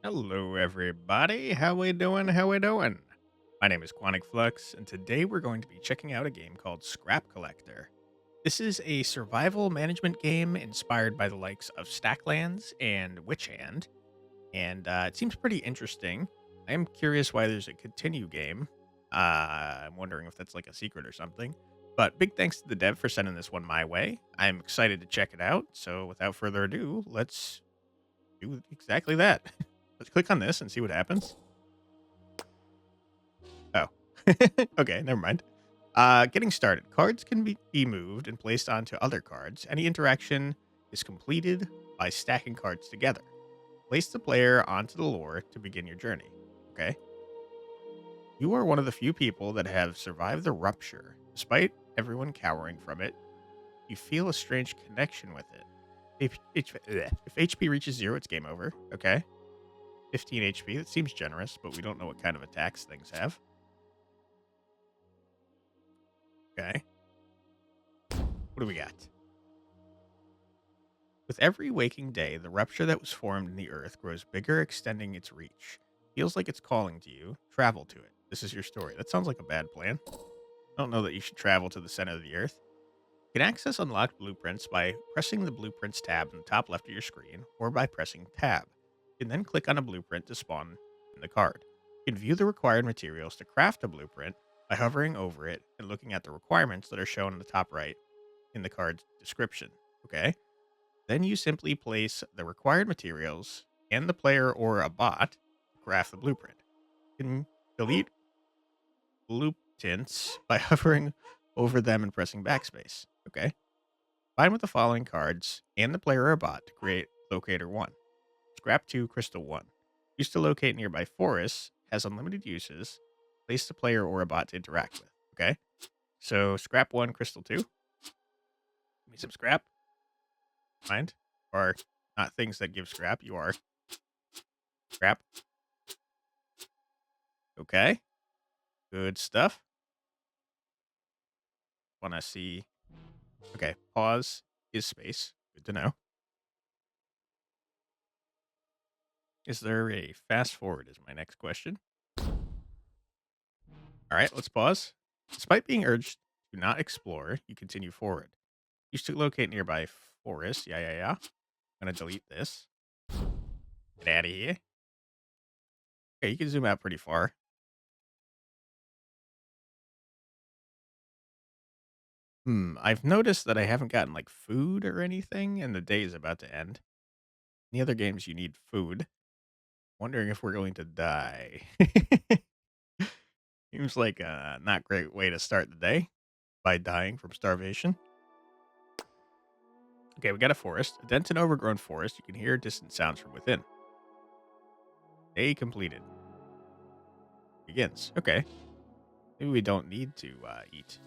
Hello, everybody. How we doing? How we doing? My name is Quanic Flux, and today we're going to be checking out a game called Scrap Collector. This is a survival management game inspired by the likes of Stacklands and Witch Hand, and it seems pretty interesting. I am curious why there's a continue game. I'm wondering if that's like a secret or something. But big thanks to the dev for sending this one my way. I'm excited to check it out. So without further ado, let's do exactly that. Let's click on this and see what happens. Oh, okay, never mind. Getting started. Cards can be moved and placed onto other cards. Any interaction is completed by stacking cards together. Place the player onto the lore to begin your journey. Okay. You are one of the few people that have survived the rupture. Despite everyone cowering from it, you feel a strange connection with it. If HP reaches 0, it's game over. Okay. 15 HP. That seems generous, but we don't know what kind of attacks things have. Okay. What do we got? With every waking day, the rupture that was formed in the earth grows bigger, extending its reach. Feels like it's calling to you. Travel to it. This is your story. That sounds like a bad plan. I don't know that you should travel to the center of the earth. You can access unlocked blueprints by pressing the blueprints tab in the top left of your screen or by pressing tab. You can then click on a blueprint to spawn in the card. You can view the required materials to craft a blueprint by hovering over it and looking at the requirements that are shown in the top right in the card's description. Okay. Then you simply place the required materials and the player or a bot to craft the blueprint. You can delete blueprints by hovering over them and pressing backspace. Okay. Combine with the following cards and the player or bot to create Locator 1. Scrap 2, Crystal 1. Used to locate nearby forests, has unlimited uses. Place the player or a bot to interact with. Okay. So Scrap 1, Crystal 2. Give me some scrap. Mind? Or not things that give scrap. You are scrap. Okay. Good stuff. Want to see. Okay. Pause is space. Good to know. Is there a fast forward? Is my next question. All right. Let's pause. Despite being urged to not explore, you continue forward. Used to locate nearby forests. Yeah. I'm going to delete this. Get out of here. Okay. You can zoom out pretty far. I've noticed that I haven't gotten like food or anything, and the day is about to end. In the other games, you need food. Wondering if we're going to die. Seems like a not great way to start the day by dying from starvation. Okay, we got a forest. A dense and overgrown forest. You can hear distant sounds from within. Day completed. Begins. Okay. Maybe we don't need to eat.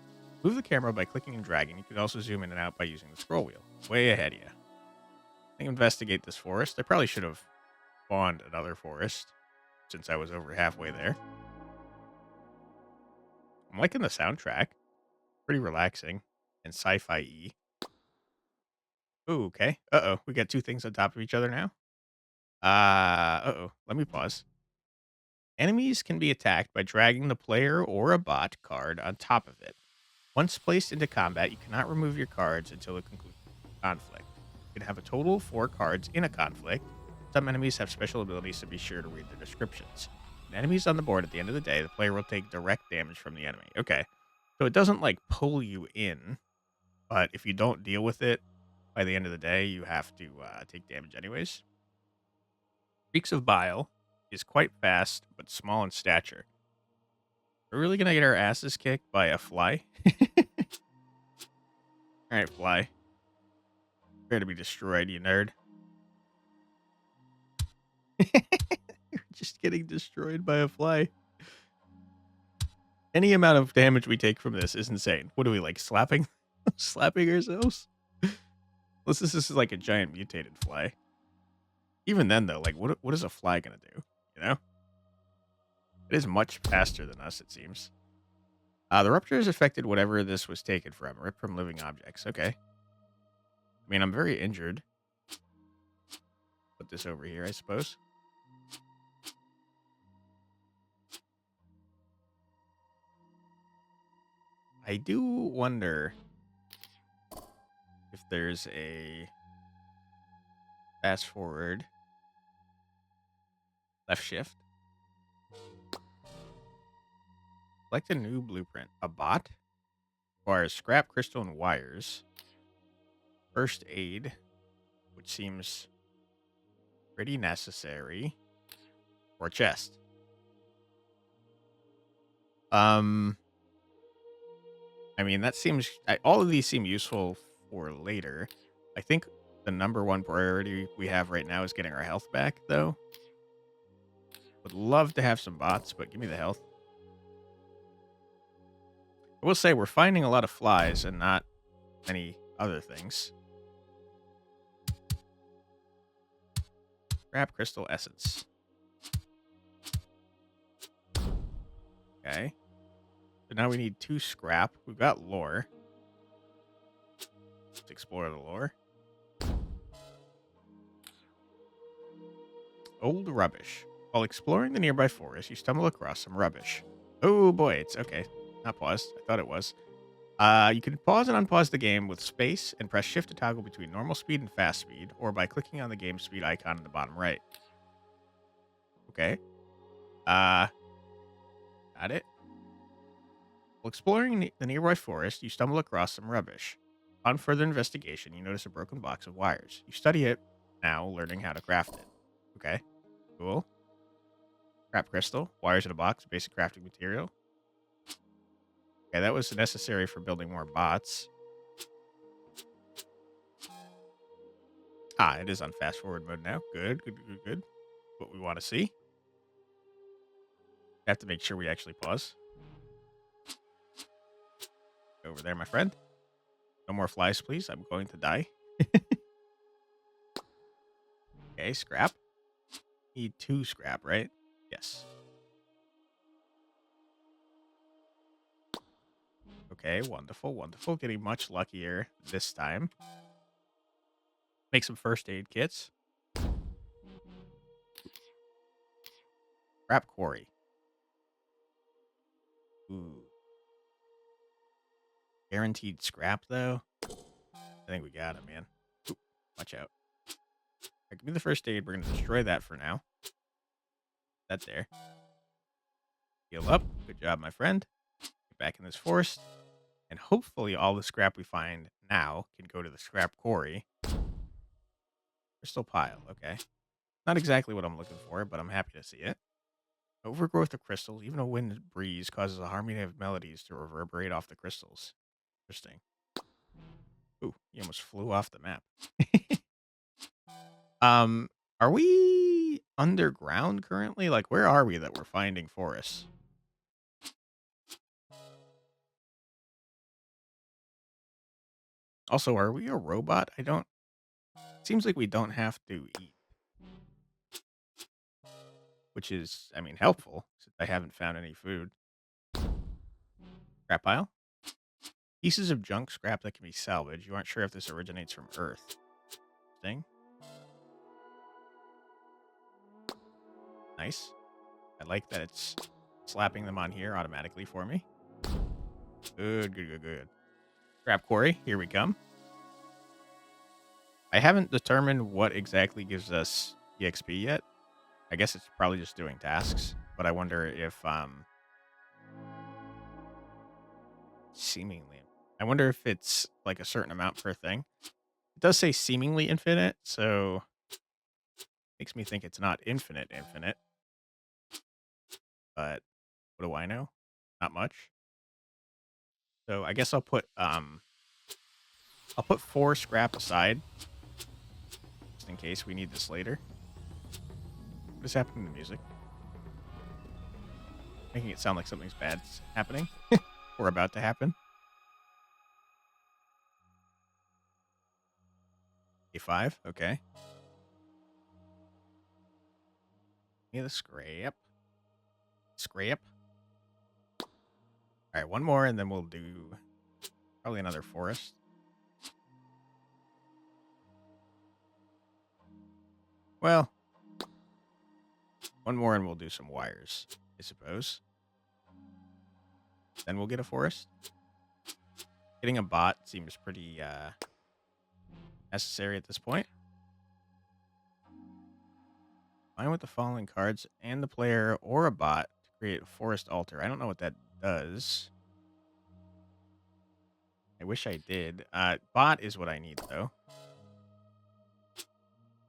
Move the camera by clicking and dragging. You can also zoom in and out by using the scroll wheel. Way ahead of you. I think investigate this forest. I probably should have spawned another forest since I was over halfway there. I'm liking the soundtrack. Pretty relaxing and sci-fi y. Ooh, okay. Uh-oh. We got two things on top of each other now. Uh-oh. Let me pause. Enemies can be attacked by dragging the player or a bot card on top of it. Once placed into combat, you cannot remove your cards until the conclusion of the conflict. You can have a total of 4 cards in a conflict. Some enemies have special abilities, so be sure to read their descriptions. When enemies on the board at the end of the day, the player will take direct damage from the enemy. Okay. So it doesn't like pull you in, but if you don't deal with it by the end of the day, you have to take damage anyways. Reeks of Bile is quite fast, but small in stature. We're really going to get our asses kicked by a fly? Alright, fly. Prepare to be destroyed, you nerd. You're just getting destroyed by a fly. Any amount of damage we take from this is insane. What are we, like, slapping? Slapping ourselves? Unless this is like a giant mutated fly. Even then, though, like, what is a fly gonna do? You know? It is much faster than us, it seems. The rupture has affected whatever this was taken from. Ripped from living objects. Okay. I mean, I'm very injured. Put this over here, I suppose. I do wonder if there's a fast forward, left shift, select a new blueprint. A bot requires scrap crystal and wires, first aid, which seems pretty necessary, or chest. Um, I mean, that seems all of these seem useful for later. I think the number one priority we have right now is getting our health back, though. Would love to have some bots, but give me the health. I will say we're finding a lot of flies and not many other things. Scrap crystal essence. Okay. So now we need 2 scrap. We've got lore. Let's explore the lore. Old rubbish. While exploring the nearby forest, you stumble across some rubbish. Oh boy, it's okay. Not paused. I thought it was. You can pause and unpause the game with space and press shift to toggle between normal speed and fast speed, or by clicking on the game speed icon in the bottom right. Okay. Got it. While exploring the nearby forest, you stumble across some rubbish. On further investigation, you notice a broken box of wires. You study it, now learning how to craft it. Okay, cool. Scrap crystal, wires in a box, basic crafting material. Okay, that was necessary for building more bots. Ah, it is on fast forward mode now. Good, good, good, good. What we want to see. Have to make sure we actually pause. Over there, my friend. No more flies, please. I'm going to die. Okay, scrap. Need 2 scrap, right? Yes. Okay, wonderful, wonderful. Getting much luckier this time. Make some first aid kits. Scrap quarry. Ooh. Guaranteed scrap, though. I think we got it, man. Ooh, watch out. Right, give me the first aid. We're going to destroy that for now. That there. Heal up. Good job, my friend. Get back in this forest. And hopefully all the scrap we find now can go to the scrap quarry. Crystal pile. Okay. Not exactly what I'm looking for, but I'm happy to see it. Overgrowth of crystals. Even a wind breeze causes a harmony of melodies to reverberate off the crystals. Interesting. Ooh, he almost flew off the map. um, are we underground currently? Like, where are we that we're finding forests? Also, are we a robot? I don't. Seems like we don't have to eat, which is, I mean, helpful since I haven't found any food. Scrap pile. Pieces of junk scrap that can be salvaged. You aren't sure if this originates from Earth. Thing. Nice. I like that it's slapping them on here automatically for me. Good, good, good, good. Scrap quarry. Here we come. I haven't determined what exactly gives us EXP yet. I guess it's probably just doing tasks, but I wonder if seemingly. I wonder if it's like a certain amount per thing. It does say seemingly infinite, so makes me think it's not infinite, but what do I know? Not much. So I guess I'll put 4 scrap aside just in case we need this later. What is happening to the music? Making it sound like something's bad's happening or about to happen. A5, okay. Yeah, the scrap. Scrap. All right, one more, and then we'll do probably another forest. Well, one more, and we'll do some wires, I suppose. Then we'll get a forest. Getting a bot seems pretty necessary at this point. Find with the following cards and the player or a bot to create a forest altar. I don't know what that does. I wish I did. Bot is what I need, though.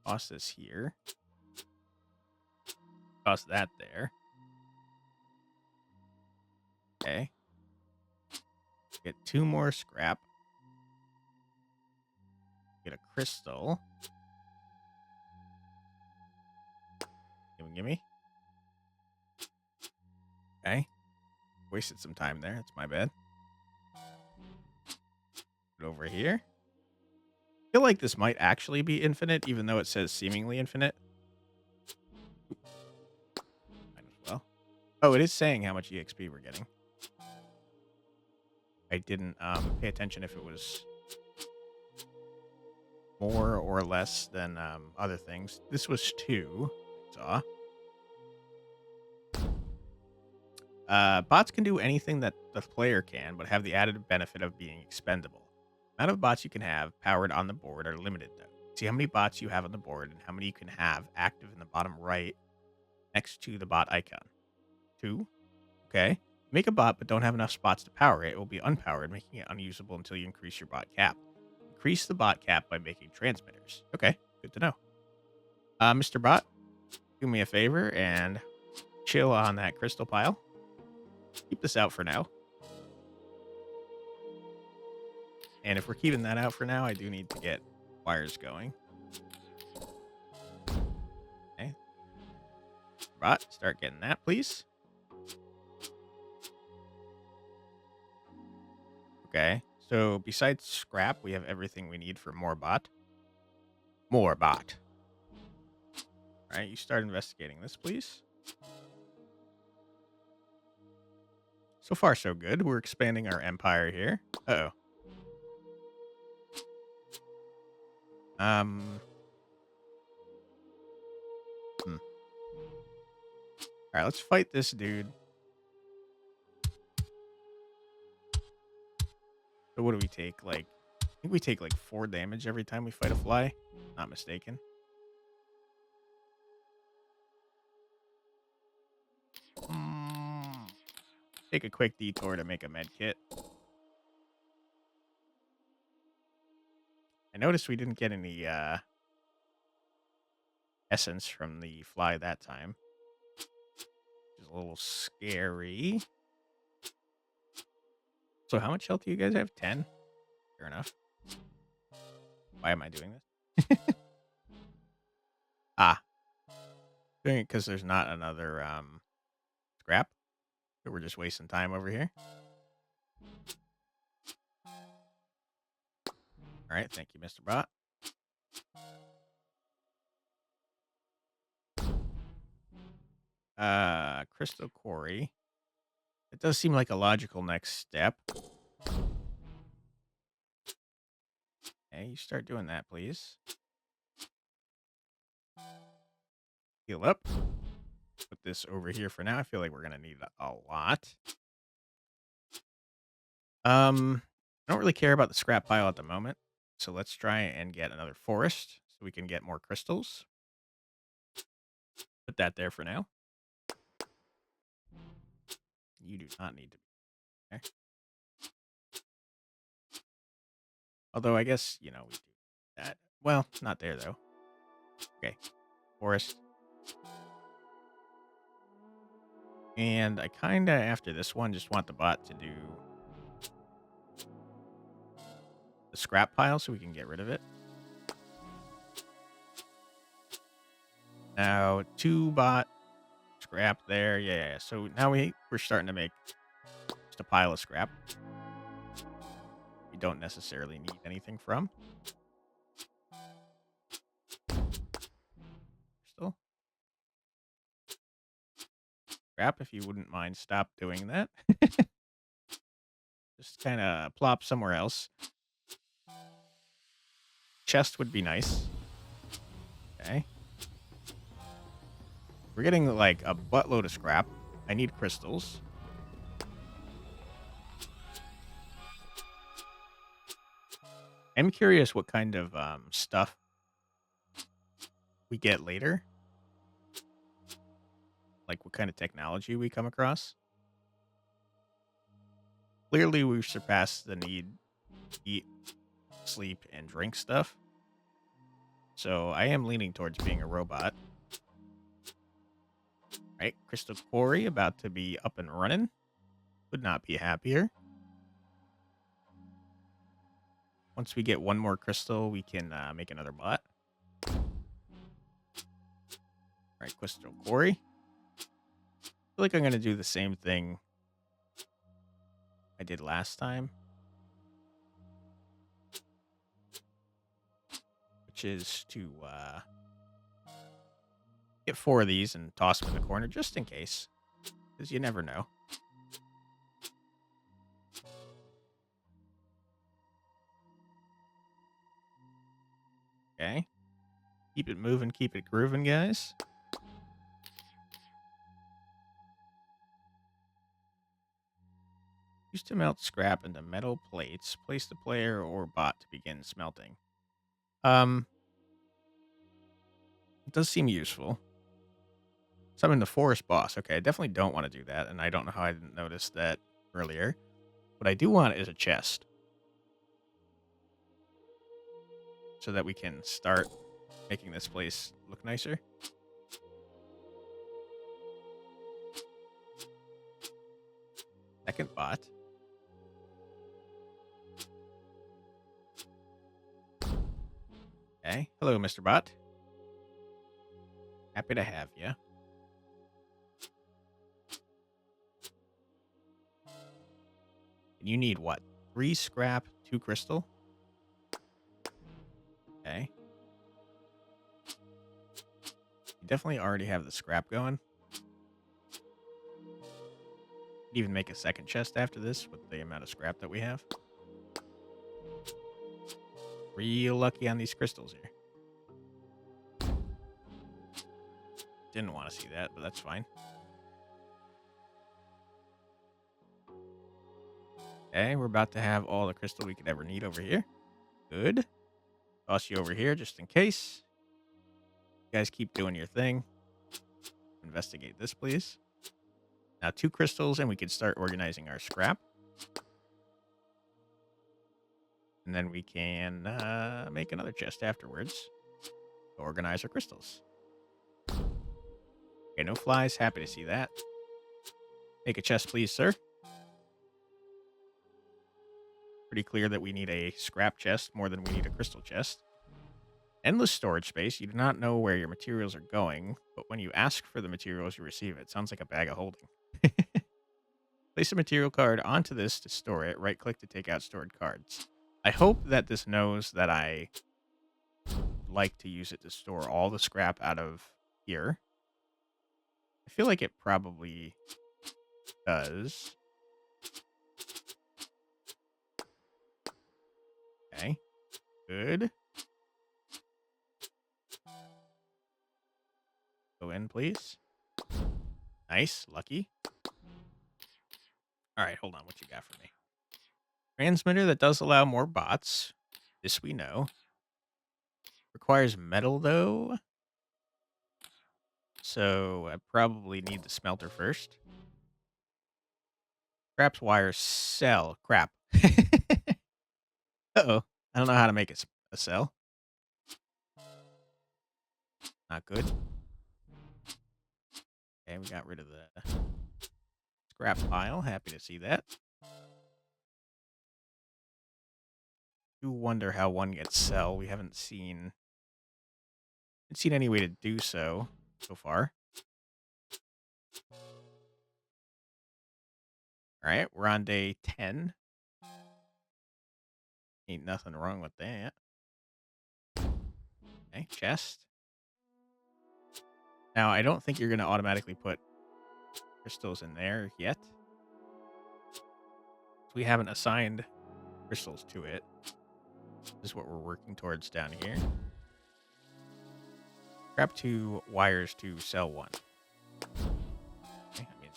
Toss this here. Toss that there. Okay. Get 2 more scrap. Get a crystal. Gimme. Okay. Wasted some time there. It's my bad. Put it over here. I feel like this might actually be infinite, even though it says seemingly infinite. Might as well. Oh, it is saying how much EXP we're getting. I didn't pay attention if it was more or less than other things. This was 2. Saw. Bots can do anything that the player can, but have the added benefit of being expendable. The amount of bots you can have powered on the board are limited, though. See how many bots you have on the board and how many you can have active in the bottom right next to the bot icon. 2. Okay. Make a bot, but don't have enough spots to power it. It will be unpowered, making it unusable until you increase your bot cap. Increase the bot cap by making transmitters. Okay, good to know. Mr. Bot, do me a favor and chill on that crystal pile. Keep this out for now. And if we're keeping that out for now, I do need to get wires going. Okay. Bot, start getting that, please. Okay. So besides scrap, we have everything we need for more bot. More bot. All right, you start investigating this, please. So far, so good. We're expanding our empire here. Uh-oh. All right, let's fight this dude. So what do we take? Like, I think we take like 4 damage every time we fight a fly. Not mistaken. Take a quick detour to make a med kit. I noticed we didn't get any essence from the fly that time. Which is a little scary. So how much health do you guys have? 10? Fair enough. Why am I doing this? Doing it because there's not another scrap. So we're just wasting time over here. All right, thank you, Mr. Bot. Crystal Quarry. It does seem like a logical next step. Okay, you start doing that, please. Heal up. Put this over here for now. I feel like we're gonna need a lot. I don't really care about the scrap pile at the moment. So let's try and get another forest so we can get more crystals. Put that there for now. You do not need to be there. Although I guess, we do that. Well, not there though. Okay. Forest. And I kinda, after this one, just want the bot to do the scrap pile so we can get rid of it. Now, 2 bot scrap there. Yeah. So now we're starting to make just a pile of scrap. We don't necessarily need anything from. Still. Scrap, if you wouldn't mind, stop doing that. Just kind of plop somewhere else. Chest would be nice. Okay. We're getting like a buttload of scrap. I need crystals. I'm curious what kind of stuff we get later, like what kind of technology we come across. Clearly, we've surpassed the need to eat, sleep, and drink stuff. So I am leaning towards being a robot. Right, Crystal Quarry about to be up and running. Could not be happier. Once we get one more crystal, we can make another bot. Right, Crystal Quarry. I feel like I'm going to do the same thing I did last time, which is to get 4 of these and toss them in the corner just in case, because you never know. Okay. Keep it moving, keep it grooving, guys. Use to melt scrap into metal plates. Place the player or bot to begin smelting. It does seem useful. Summon the forest boss. Okay, I definitely don't want to do that, and I don't know how I didn't notice that earlier. What I do want is a chest, so that we can start making this place look nicer. Second bot. Okay. Hello, Mr. Bot. Happy to have you. And you need what? 3 scrap, 2 crystal? Okay. You definitely already have the scrap going. Even make a second chest after this with the amount of scrap that we have. Real lucky on these crystals here. Didn't want to see that, but that's fine. Okay, we're about to have all the crystal we could ever need over here. Good. Toss you over here just in case. You guys keep doing your thing. Investigate this, please. Now 2 crystals, and we can start organizing our scrap. And then we can make another chest afterwards to organize our crystals. Okay, no flies. Happy to see that. Make a chest, please, sir. Pretty clear that we need a scrap chest more than we need a crystal chest. Endless storage space. You do not know where your materials are going, but when you ask for the materials, you receive it. Sounds like a bag of holding. Place a material card onto this to store it. Right-click to take out stored cards. I hope that this knows that I like to use it to store all the scrap out of here. I feel like it probably does. Okay. Good. Go in, please. Nice. Lucky. All right, hold on. What you got for me? Transmitter that does allow more bots. This we know. Requires metal, though. So I probably need the smelter first. Scraps wires sell. Crap. Uh-oh. I don't know how to make a cell. Not good. Okay, we got rid of the scrap pile. Happy to see that. Do wonder how one gets cell. We haven't seen any way to do so far. All right, we're on day 10. Ain't nothing wrong with that. Okay, chest. Now, I don't think you're going to automatically put crystals in there yet. We haven't assigned crystals to it. This is what we're working towards down here. Grab 2 wires to cell 1. Okay, I mean,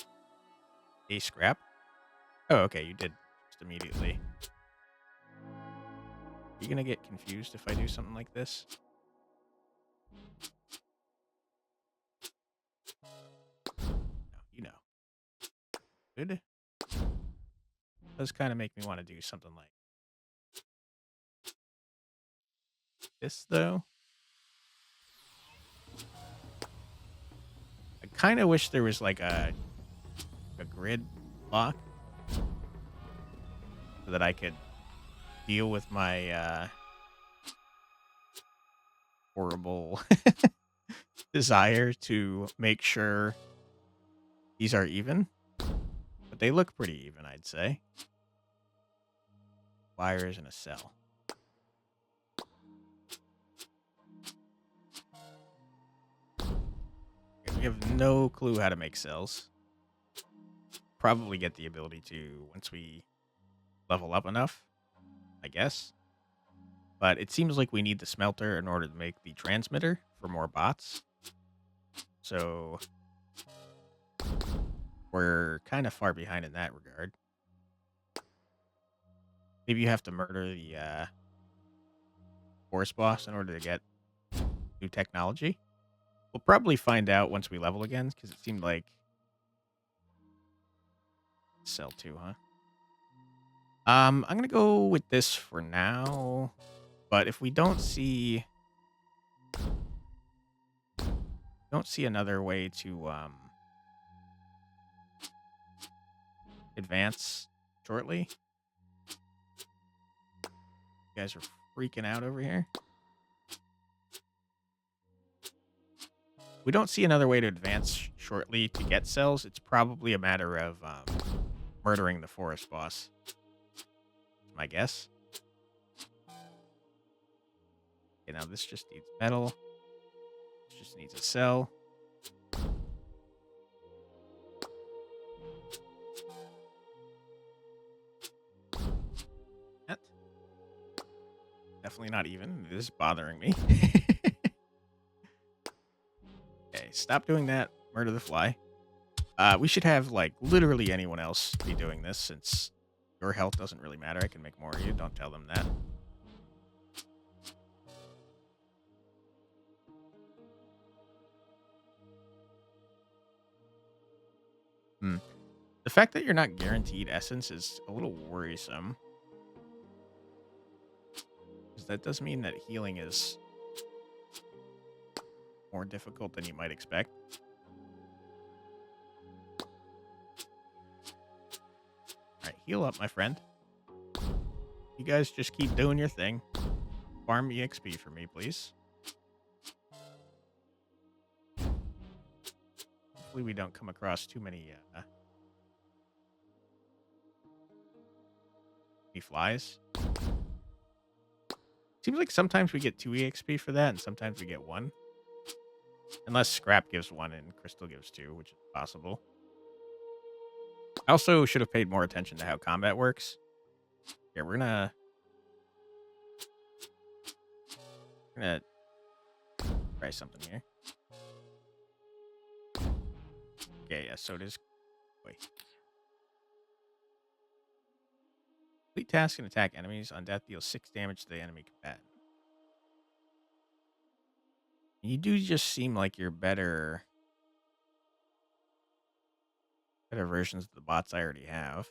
a scrap. Oh, okay, you did just immediately. you gonna get confused if I do something like this? No, you know. Good. Does kind of make me want to do something like this, though. I kind of wish there was like a grid block so that I could deal with my horrible desire to make sure these are even. But they look pretty even, I'd say. Wires in a cell. We have no clue how to make cells. Probably get the ability to once we level up enough, I guess. But it seems like we need the smelter in order to make the transmitter for more bots. So we're kind of far behind in that regard. Maybe you have to murder the forest boss in order to get new technology. We'll probably find out once we level again, because it seemed like cell 2, huh? I'm gonna go with this for now. But if we don't see another way to advance shortly. You guys are freaking out over here. We don't see another way to advance shortly to get cells. It's probably a matter of murdering the forest boss. That's my guess. Okay, now this just needs metal. This just needs a cell. That. Definitely not even. This is bothering me. Okay, stop doing that. Murder the fly. We should have, like, literally anyone else be doing this, since your health doesn't really matter. I can make more of you. Don't tell them that. Hmm. The fact that you're not guaranteed essence is a little worrisome. Because that does mean that healing is more difficult than you might expect. Alright, heal up, my friend. You guys just keep doing your thing. Farm EXP for me, please. Hopefully we don't come across too many flies. Seems like sometimes we get 2 EXP for that, and sometimes we get 1. Unless Scrap gives 1 and Crystal gives 2, which is possible. I also should have paid more attention to how combat works. Yeah, we're gonna try something here. Okay, yeah, so does... Wait. Complete task and attack enemies. On death, deals 6 damage to the enemy combatant. You do just seem like you're better versions of the bots I already have.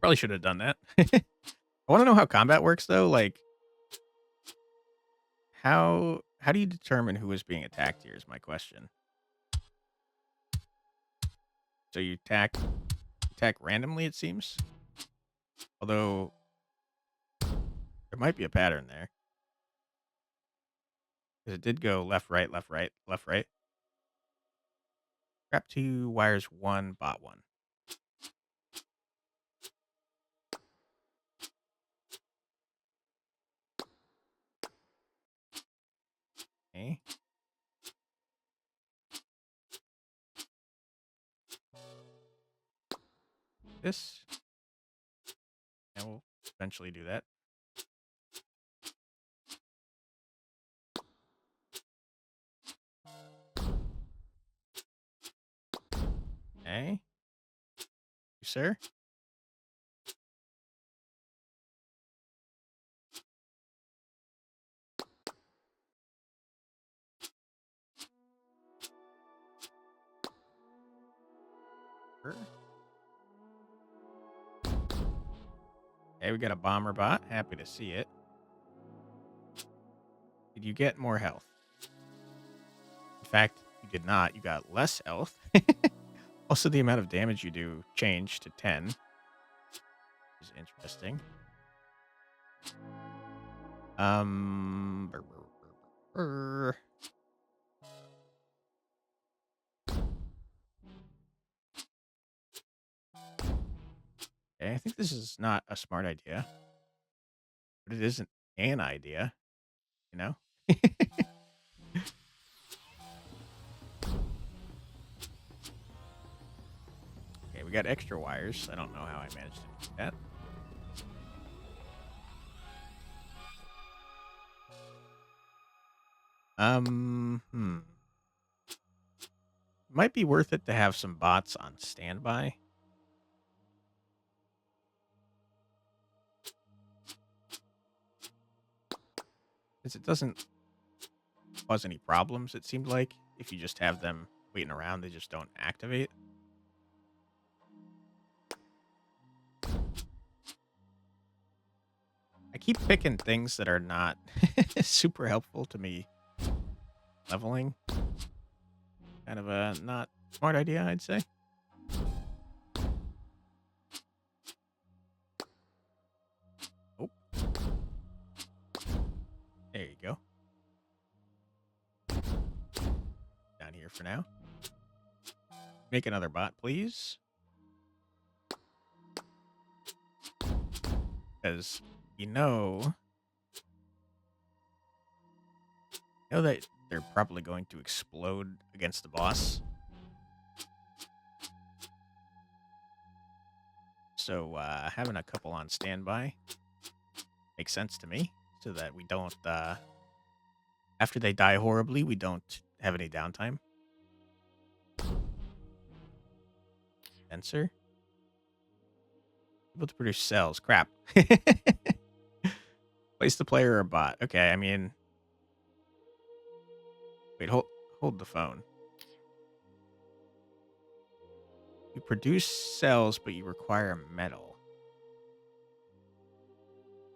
Probably should have done that. I want to know how combat works, though. Like, how do you determine who is being attacked here is my question. So you attack randomly, it seems. Although, there might be a pattern there. Because it did go left, right, left, right, left, right. Scrap 2, wires 1, bot 1. Okay. This. And we'll eventually do that. Okay. You, sir? Okay, we got a bomber bot. Happy to see it. Did you get more health? In fact, you did not. You got less health. Also, the amount of damage you do changed to 10, which is interesting. Brr, brr, brr, brr. Okay, I think this is not a smart idea, but it isn't an idea, you know? Okay, we got extra wires. I don't know how I managed to do that. Hmm. Might be worth it to have some bots on standby. Because it doesn't cause any problems, it seemed like. If you just have them waiting around, they just don't activate. I keep picking things that are not super helpful to me leveling. Kind of a not smart idea, I'd say. Oh, there you go. Down here for now. Make another bot, please. Because you know that they're probably going to explode against the boss. So having a couple on standby makes sense to me, so that we don't, after they die horribly, we don't have any downtime. Sensor. Able to produce cells. Crap. Place the player or a bot. Okay, I mean, wait, hold the phone. You produce cells, but you require metal.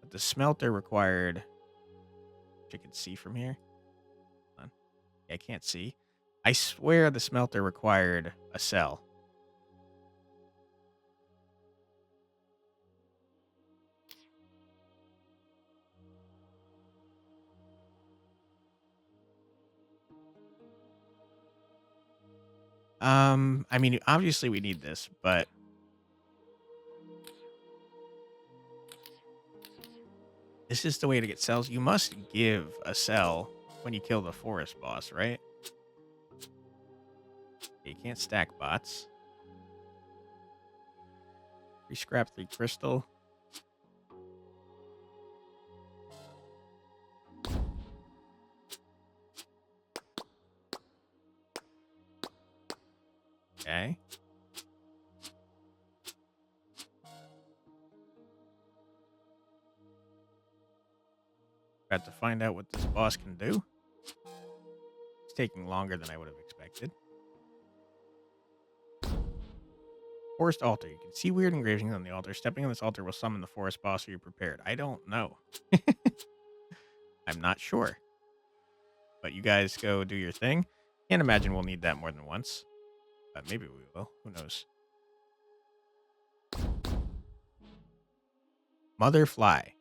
But the smelter required, which I can see from here. Hold on. Yeah, I can't see. I swear the smelter required a cell. I mean, obviously we need this, but this is the way to get cells. You must give a cell when you kill the forest boss, right? You can't stack bots. 3 scrap, 3 crystal. Okay. Got to find out what this boss can do. It's taking longer than I would have expected. Forest altar. You can see weird engravings on the altar. Stepping on this altar will summon the forest boss. Are you prepared? I don't know. I'm not sure. But you guys go do your thing. Can't imagine we'll need that more than once. But maybe we will. Who knows? Mother fly.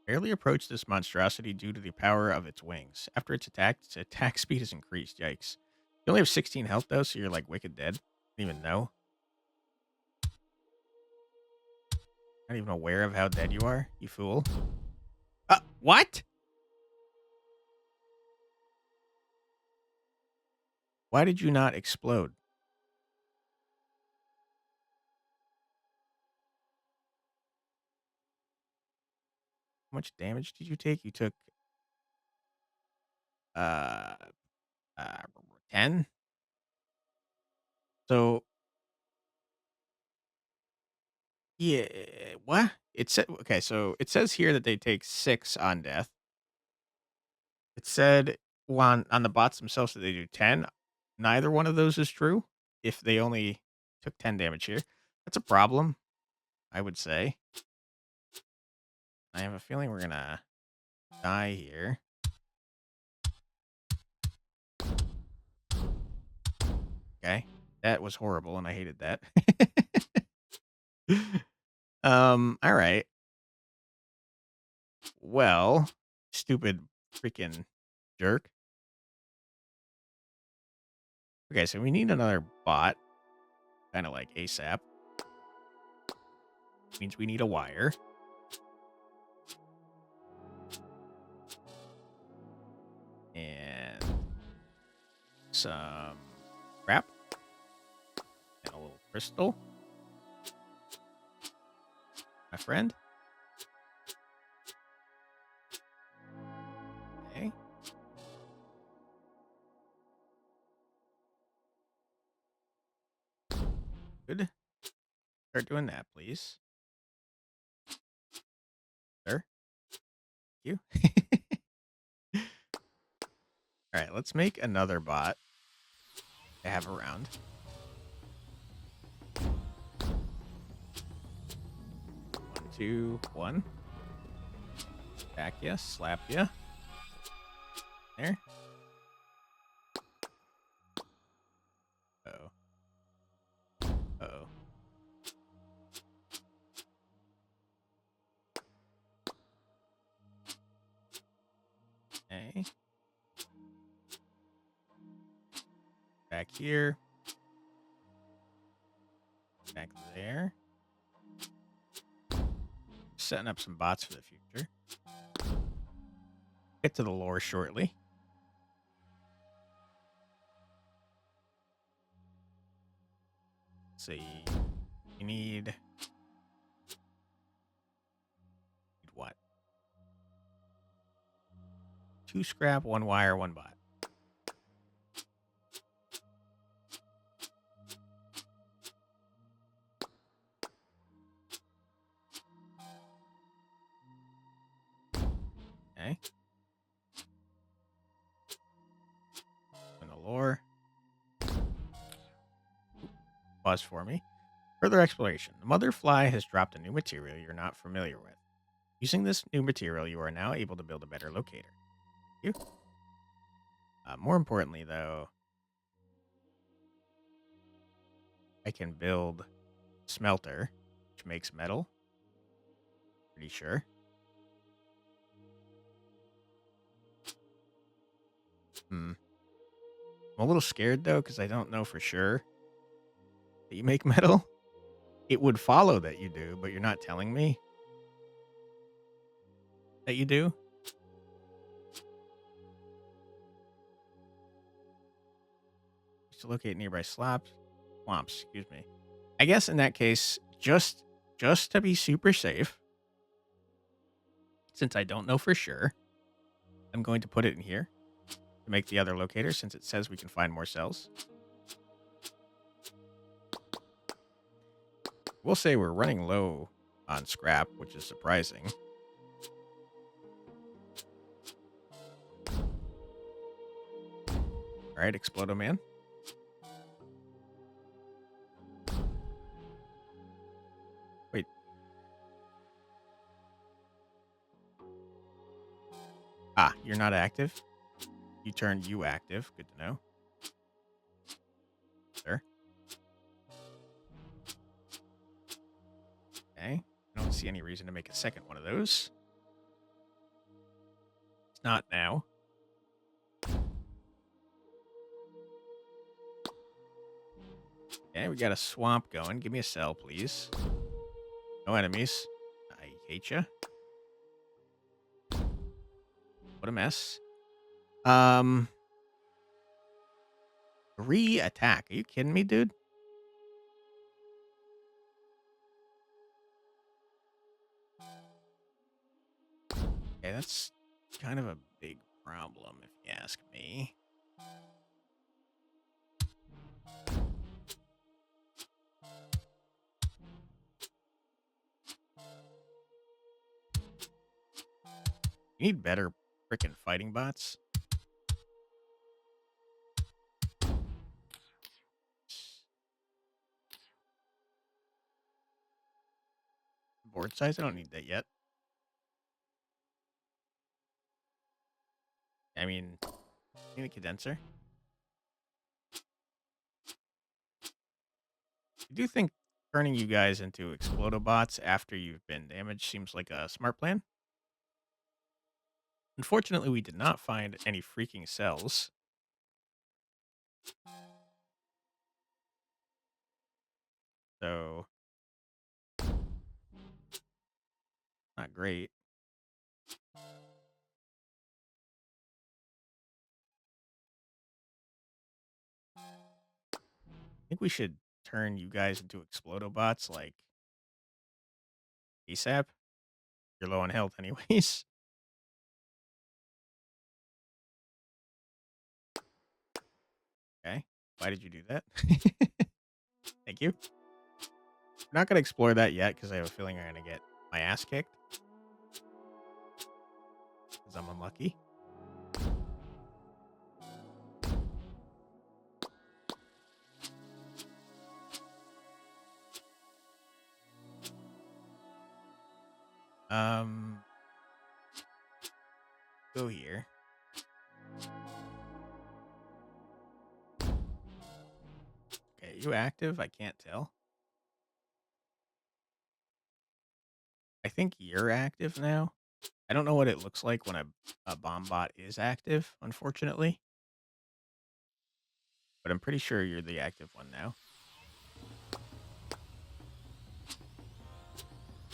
Barely approach this monstrosity due to the power of its wings. After its attack speed is increased. Yikes. You only have 16 health, though, so you're like wicked dead. Didn't even know. Not even aware of how dead you are, you fool. What? Why did you not explode? How much damage did you take? You took uh uh 10. So yeah, what? It said okay, so it says here that they take 6 on death. It said on the bots themselves that they do 10. Neither one of those is true. If they only Took 10 damage here. That's a problem, I would say. I have a feeling we're gonna die here. Okay. That was horrible, and I hated that. All right. Well, stupid freaking jerk. Okay, so we need another bot, kind of like ASAP. Means we need a wire. And some crap. And a little crystal. My friend. Okay. Good. Start doing that, please. Sir. Thank you. All right, let's make another bot to have around. 1, 2, 1. Back ya, slap ya. There. Uh-oh. Uh-oh. Okay. Back here. Back there. Setting up some bots for the future. Get to the lore shortly. Let's see. You need what? 2 scrap, 1 wire, 1 bot. Okay. And the lore. Pause for me. Further exploration. The mother fly has dropped a new material you're not familiar with. Using this new material, you are now able to build a better locator. Thank you. More importantly, though, I can build smelter, which makes metal. Pretty sure. I'm a little scared, though, because I don't know for sure that you make metal. It would follow that you do, but you're not telling me that you do. To locate nearby swamps, excuse me. I guess in that case, just to be super safe, since I don't know for sure, I'm going to put it in here to make the other locator, since it says we can find more cells. We'll say we're running low on scrap, which is surprising. All right, Explodo Man. Wait. Ah, you're not active? You turned you active. Good to know. Sir. Okay. I don't see any reason to make a second one of those. It's not now. Okay, we got a swamp going. Give me a cell, please. No enemies. I hate you. What a mess. Re-attack. Are you kidding me, dude? Okay, that's kind of a big problem, if you ask me. You need better freaking fighting bots. board size. I don't need that yet. I mean, need a condenser. I do think turning you guys into explodobots after you've been damaged seems like a smart plan. Unfortunately, we did not find any freaking cells. So, not great. I think we should turn you guys into explodobots like ASAP. You're low on health anyways. Okay. Why did you do that? Thank you. We're not going to explore that yet because I have a feeling I'm going to get my ass kicked. Because I'm unlucky. Go here. Okay, you active? I can't tell. I think you're active now. I don't know what it looks like when a bomb bot is active, unfortunately. But I'm pretty sure you're the active one now.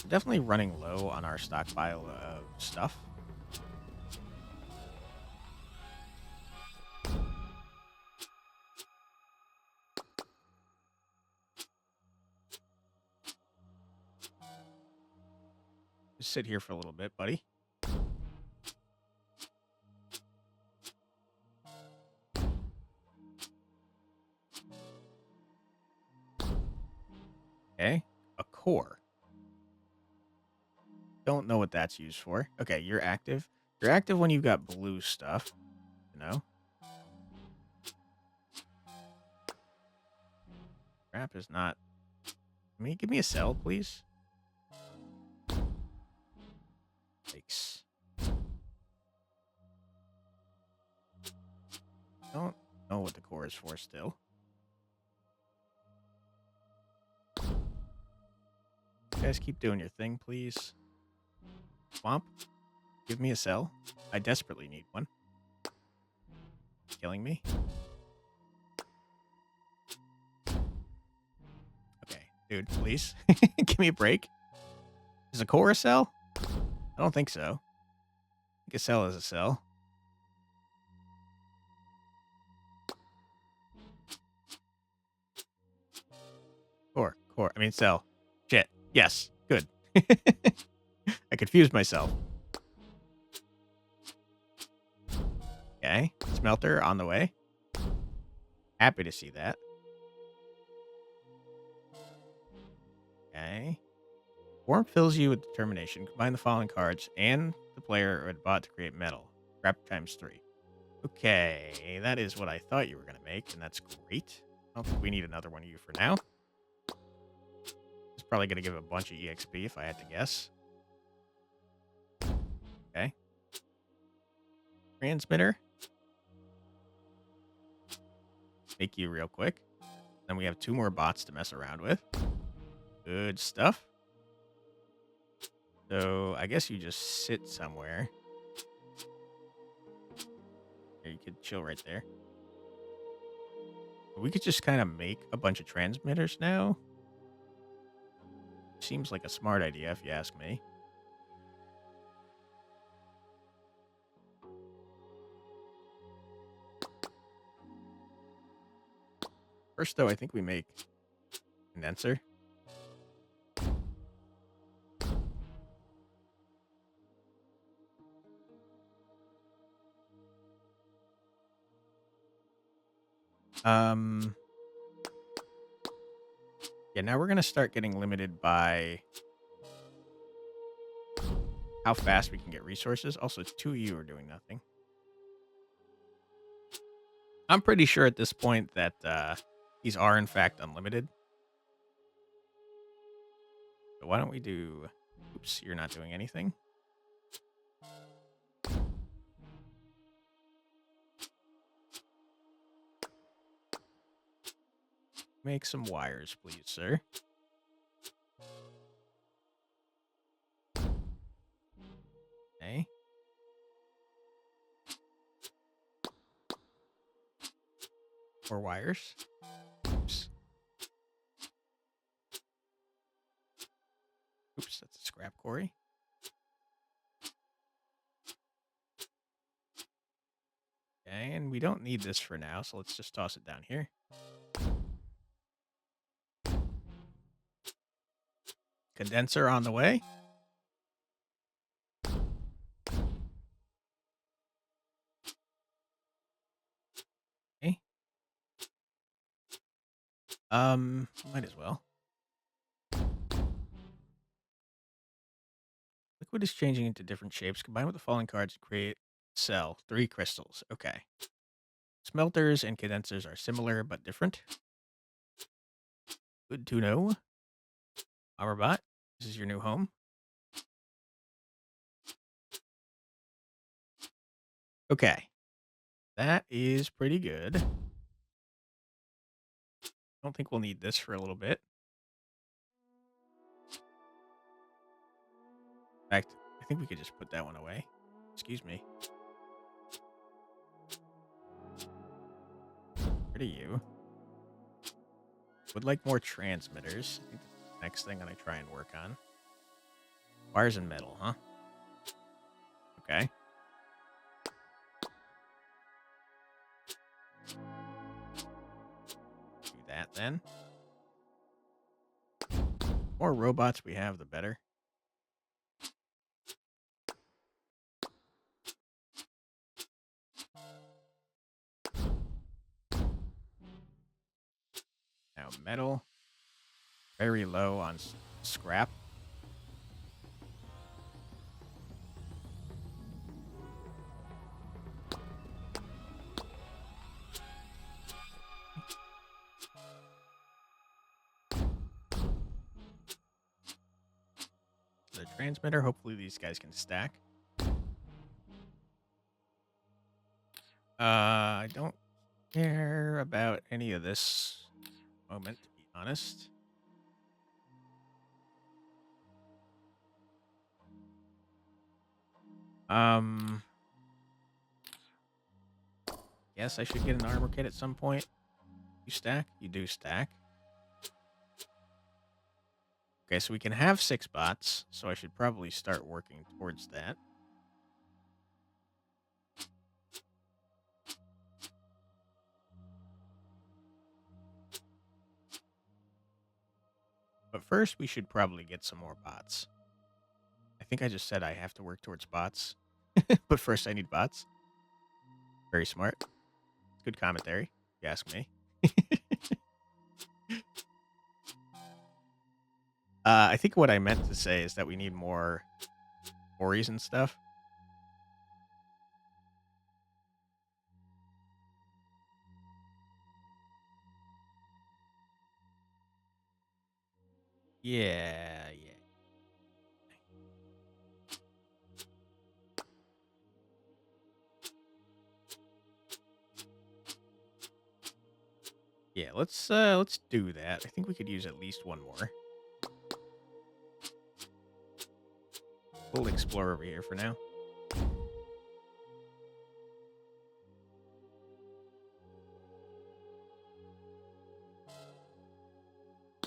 We're definitely running low on our stockpile of stuff. Just sit here for a little bit, buddy. Okay. A core. Don't know what that's used for. Okay, you're active. You're active when you've got blue stuff. You know? Crap is not... Can you give me a cell, please? Thanks. Don't know what the core is for still. You guys keep doing your thing, please. Swamp, give me a cell. I desperately need one. Killing me. Okay, dude, please. Give me a break. Is a core a cell? I don't think so. I think a cell is a cell. Core. I mean, cell. Shit. Yes. Good. I confused myself. Okay. Smelter on the way. Happy to see that. Okay. Warmth fills you with determination. Combine the following cards and the player or the bot to create metal. Grab times 3. Okay. That is what I thought you were going to make, and that's great. I don't think we need another one of you for now. It's probably going to give a bunch of EXP if I had to guess. Okay. Transmitter. Make you real quick. Then we have 2 more bots to mess around with. Good stuff. So I guess you just sit somewhere. Here, you could chill right there. We could just kind of make a bunch of transmitters now. Seems like a smart idea if you ask me. First, though, I think we make condenser. Yeah, now we're going to start getting limited by how fast we can get resources. Also, 2 of you are doing nothing. I'm pretty sure at this point that these are, in fact, unlimited. So why don't we do Oops, you're not doing anything. Make some wires, please, sir. Okay. More wires. Oops. Oops, that's a scrap quarry. Okay, and we don't need this for now, so let's just toss it down here. Condenser on the way. Okay. Might as well. Liquid is changing into different shapes. Combine with the following cards to create cell. 3 crystals. Okay. Smelters and condensers are similar but different. Good to know. Armorbot, this is your new home. Okay. That is pretty good. Don't think we'll need this for a little bit. In fact, I think we could just put that one away. Excuse me. Where do you? Would like more transmitters. I think that's the next thing I'm going to try and work on. Wires and metal, huh? Okay. Do that then. More robots we have, the better. Now metal. Very low on scrap. The transmitter. Hopefully these guys can stack. I don't care about any of this moment, to be honest. Yes, I should get an armor kit at some point. You stack? You do stack. Okay, so we can have 6 bots, so I should probably start working towards that. But first, we should probably get some more bots. I think I just said I have to work towards bots. But first, I need bots. Very smart. Good commentary, if you ask me. I think what I meant to say is that we need more quarries and stuff. Yeah. Yeah, let's do that. I think we could use at least one more. We'll explore over here for now.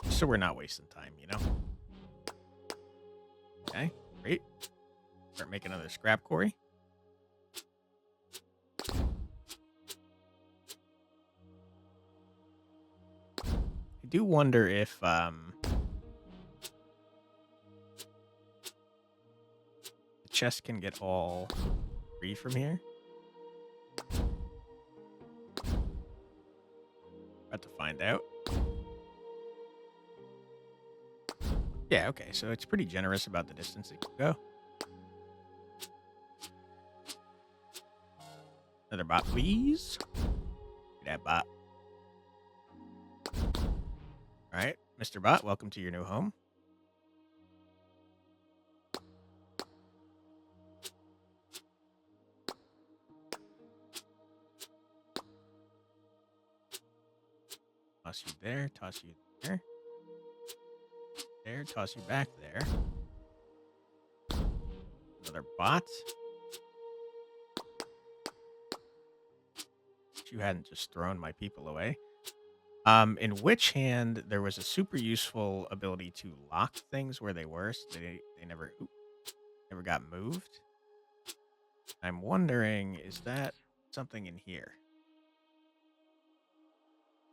So we're not wasting time, you know? Okay, great. Start making another scrap quarry. I do wonder if the chest can get all free from here. About to find out. Yeah, okay, so it's pretty generous about the distance it can go. Another bot, please. That bot. All right, Mr. Bot, welcome to your new home. Toss you there, toss you there. There, toss you back there. Another bot. You hadn't just thrown my people away. In Witch Hand, there was a super useful ability to lock things where they were, so they never got moved. I'm wondering, is that something in here?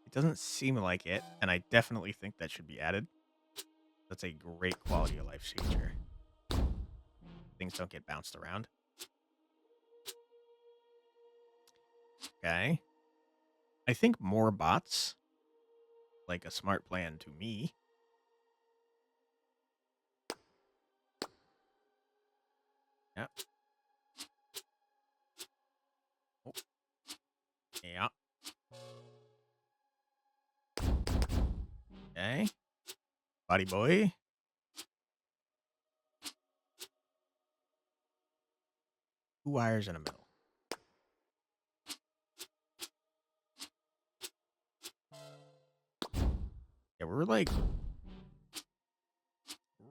It doesn't seem like it, and I definitely think that should be added. That's a great quality of life feature. Things don't get bounced around. Okay. I think more bots, like a smart plan to me. Yep. Oh. Yeah. Okay. Body boy. 2 wires in a middle. Yeah, we're like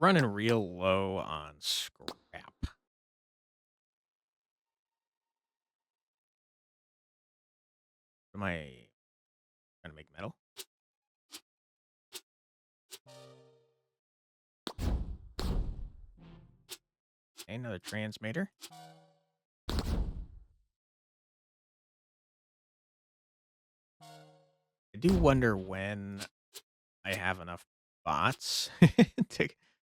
running real low on scrap. Am I trying to make metal? Okay, another transmitter. I do wonder when I have enough bots to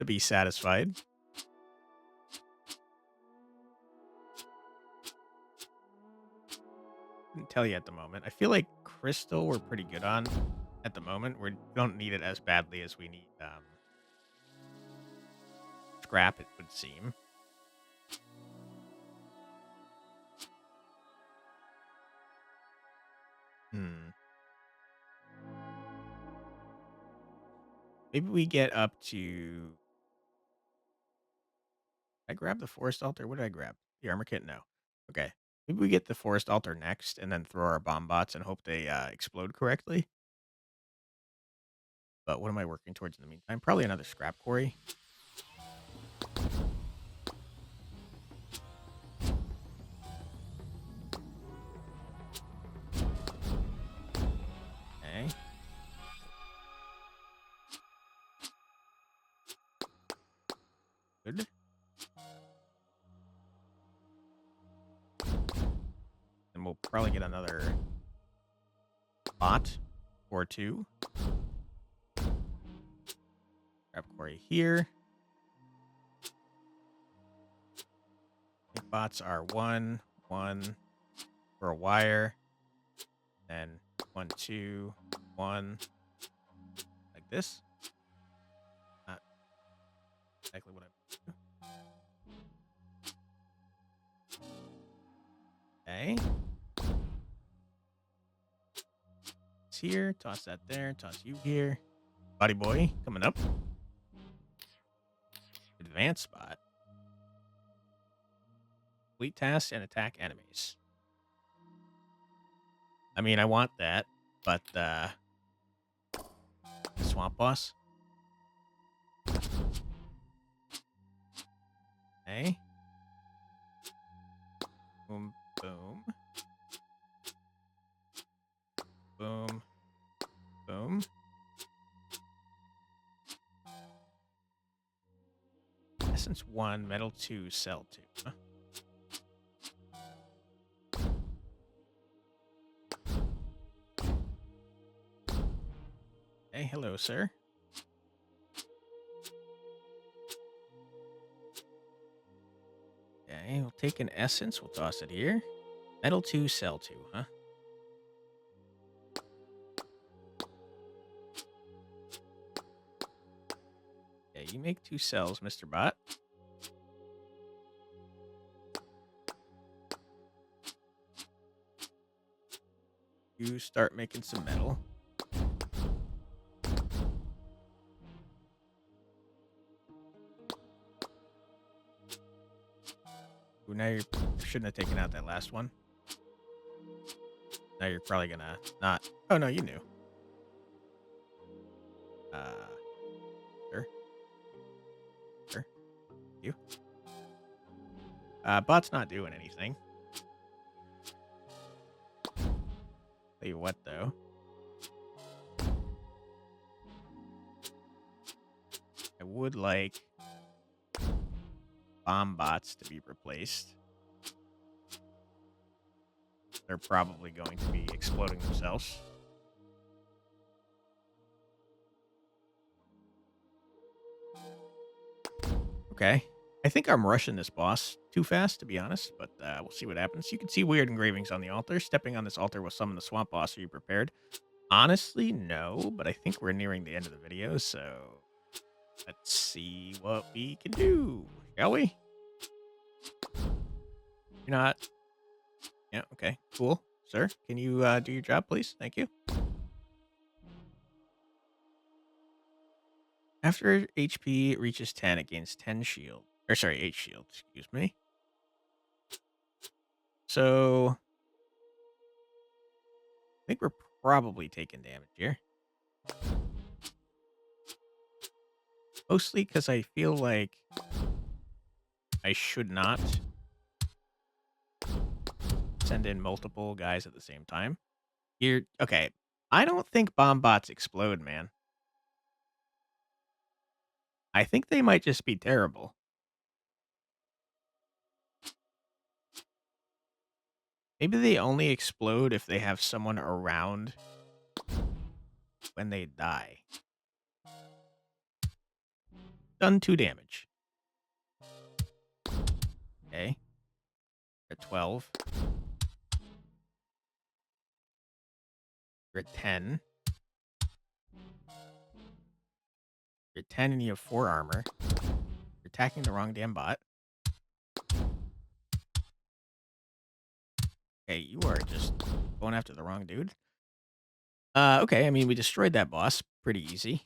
be satisfied. Couldn't tell you at the moment. I feel like crystal we're pretty good on at the moment. We don't need it as badly as we need scrap, it would seem. Maybe we get up to... I grab the forest altar. What did I grab? The armor kit? No. Okay. Maybe we get the forest altar next and then throw our bomb bots and hope they explode correctly. But what am I working towards in the meantime? Probably another scrap quarry. Okay. Good. And we'll probably get another bot or two. Scrap quarry here. I think bots are 1, 1 for a wire. Then 1, 2, 1. Like this. Not exactly what I... Okay. It's here. Toss that there. Toss you here. Body boy coming up. Advanced spot. Complete tasks and attack enemies. I mean, I want that, but swamp boss. Okay. Boom, boom. Boom, boom. Essence 1, metal 2, cell 2. Huh? Hey, hello, sir. Okay, we'll take an essence. We'll toss it here. Metal 2, cell 2, huh? Yeah, you make 2 cells, Mr. Bot. You start making some metal. Ooh, now you shouldn't have taken out that last one. Now you're probably gonna not... Oh, no, you knew. Uh, sure, sure, you. Bot's not doing anything. Tell you what, though. I would like bomb bots to be replaced. They're probably going to be exploding themselves. Okay. I think I'm rushing this boss too fast, to be honest, but we'll see what happens. You can see weird engravings on the altar. Stepping on this altar will summon the swamp boss. Are you prepared? Honestly, no, but I think we're nearing the end of the video, so let's see what we can do, shall we? You're not... Yeah, okay, cool. Sir, can you do your job, please? Thank you. After HP reaches 10, it gains 10 shield. Or sorry, 8 shield, excuse me. So I think we're probably taking damage here. Mostly because I feel like I should not send in multiple guys at the same time. You're okay. I don't think bomb bots explode, man. I think they might just be terrible. Maybe they only explode if they have someone around when they die. Done 2 damage. Okay. You're at 12. You're at 10. You're at 10 and you have 4 armor. You're attacking the wrong damn bot. Okay, you are just going after the wrong dude. Okay, I mean, we destroyed that boss pretty easy.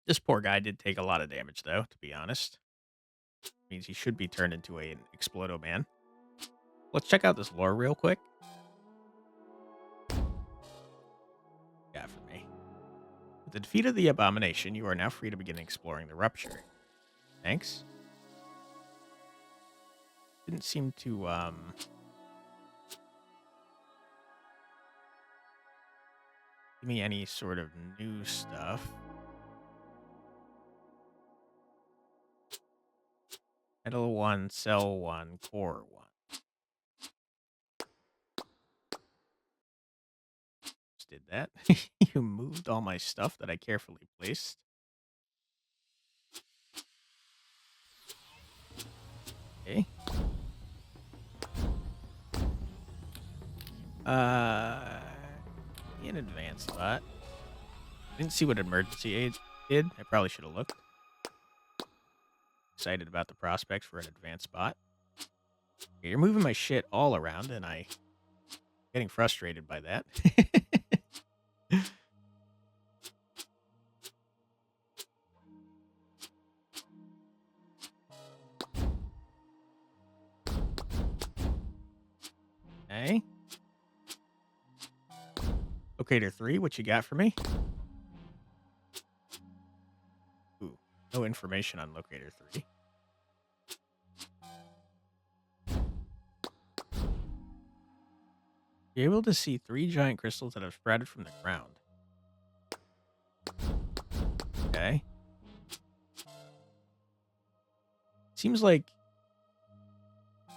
This poor guy did take a lot of damage, though, to be honest. Means he should be turned into an Explodo Man. Let's check out this lore real quick. Yeah, for me. With the defeat of the Abomination, you are now free to begin exploring the Rupture. Thanks. Didn't seem to, give me any sort of new stuff. Metal 1, Cell 1, Core 1. Just did that. You moved all my stuff that I carefully placed. Okay. In advanced bot. Didn't see what emergency aid did. I probably should have looked. Excited about the prospects for an advanced bot. You're moving my shit all around, and I getting frustrated by that. Okay. Locator 3, what you got for me? Ooh, no information on Locator 3. You're able to see 3 giant crystals that have sprouted from the ground. Okay. Seems like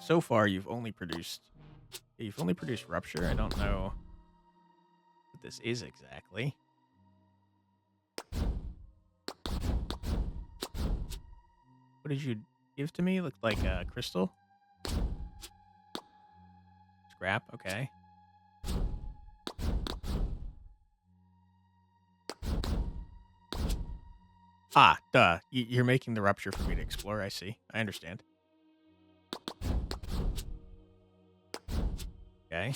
so far you've only produced Rupture. I don't know what this is exactly. What did you give to me? Looked like a crystal. Scrap, okay. Ah, duh. You're making the Rupture for me to explore, I see. I understand. Okay.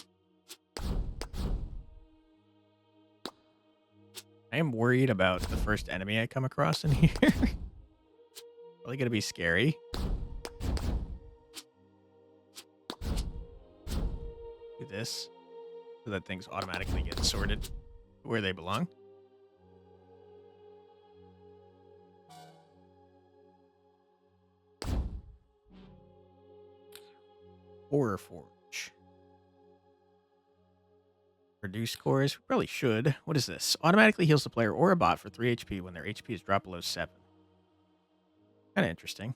I am worried about the first enemy I come across in here. Probably gonna be scary. Do this so that things automatically get sorted where they belong. Horror Forge. Reduce cores. We probably should. What is this? Automatically heals the player or a bot for 3 HP when their HP is dropped below 7. Kind of interesting.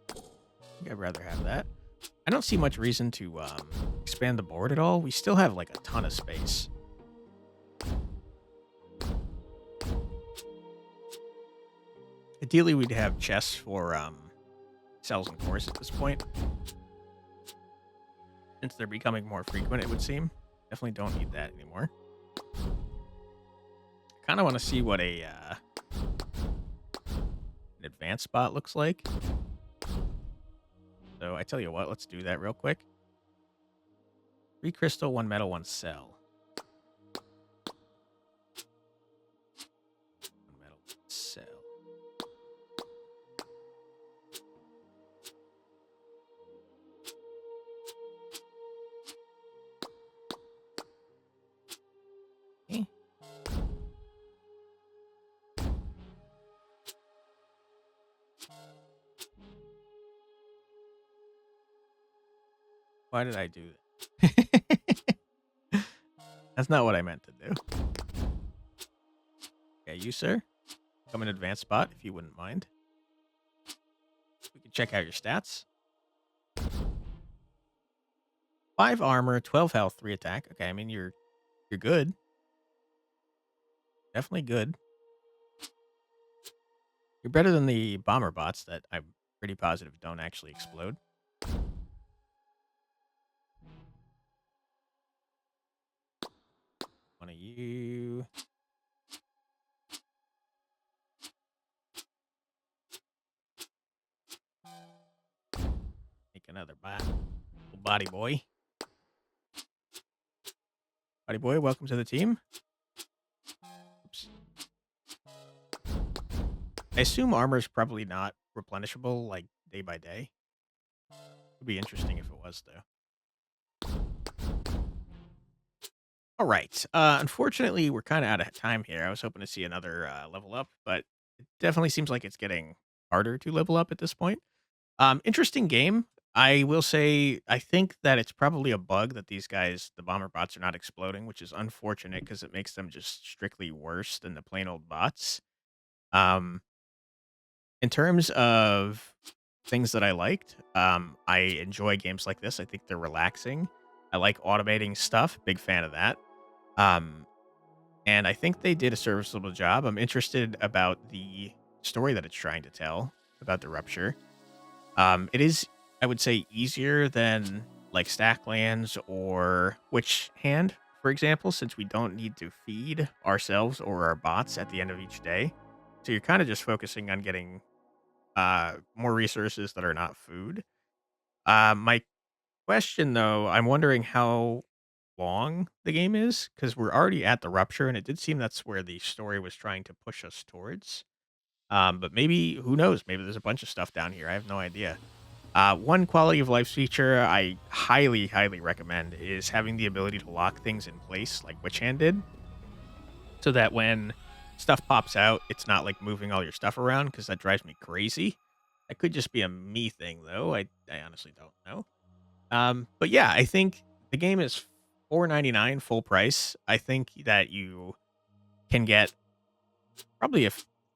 I think I'd rather have that. I don't see much reason to expand the board at all. We still have like a ton of space. Ideally, we'd have chests for cells and cores at this point. Since they're becoming more frequent, it would seem. Definitely don't need that anymore. I kind of want to see what an advanced spot looks like. So I tell you what, let's do that real quick. 3 crystal, 1 metal, 1 cell. 1 metal, 1 cell. Okay. Why did I do that? That's not what I meant to do. Okay, you, sir. Come in advanced spot, if you wouldn't mind. We can check out your stats. 5 armor, 12 health, 3 attack. Okay, I mean, you're good. Definitely good. You're better than the bomber bots that I'm pretty positive don't actually explode. One of you. Make another bot. Little body boy. Body boy, welcome to the team. Oops. I assume armor is probably not replenishable like day by day. Would be interesting if it was though. All right. Unfortunately, we're kind of out of time here. I was hoping to see another level up, but it definitely seems like it's getting harder to level up at this point. Interesting game. I will say, I think that it's probably a bug that these guys, the bomber bots, are not exploding, which is unfortunate because it makes them just strictly worse than the plain old bots. Um, in terms of things that I liked, I enjoy games like this. I think they're relaxing. I like automating stuff. Big fan of that. Um, and I think they did a serviceable job. I'm interested about the story that it's trying to tell about the rupture. It is, I would say, easier than like Stacklands or Witch Hand, for example, since we don't need to feed ourselves or our bots at the end of each day. So you're kind of just focusing on getting more resources that are not food. My question, though, I'm wondering how long the game is because we're already at the rupture, and it did seem that's where the story was trying to push us towards. But maybe, who knows? Maybe there's a bunch of stuff down here. I have no idea. One quality of life feature I highly, highly recommend is having the ability to lock things in place like Witch Hand did, so that when stuff pops out, it's not like moving all your stuff around because that drives me crazy. That could just be a me thing, though. I honestly don't know. But yeah, I think the game is 4.99 full price. I think that you can get probably a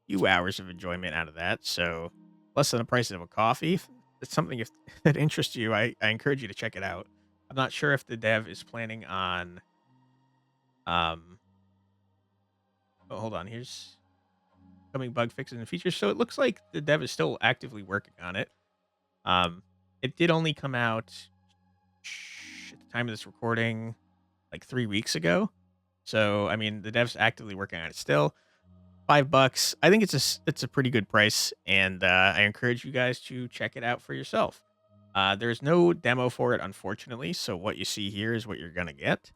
few hours of enjoyment out of that. So less than the price of a coffee. If it's something if that interests you, I encourage you to check it out. I'm not sure if the dev is planning on um oh, hold on, here's coming bug fixes and features. So it looks like the dev is still actively working on it. Um it did only come out at the time of this recording like 3 weeks ago. So I mean the dev's actively working on it still. $5. I think it's a pretty good price, and I encourage you guys to check it out for yourself. There's no demo for it, unfortunately, so what you see here is what you're gonna get.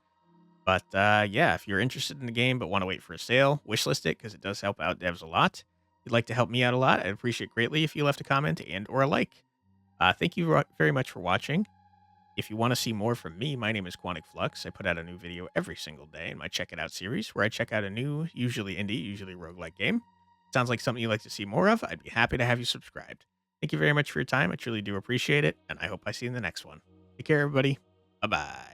But yeah, if you're interested in the game but want to wait for a sale, wishlist it because it does help out devs a lot. If you'd like to help me out a lot, I'd appreciate greatly if you left a comment and or a like. Thank you very much for watching. If you want to see more from me, my name is Quantic Flux. I put out a new video every single day in my Check It Out series, where I check out a new, usually indie, usually roguelike game. Sounds like something you'd like to see more of? I'd be happy to have you subscribed. Thank you very much for your time. I truly do appreciate it, and I hope I see you in the next one. Take care, everybody. Bye bye.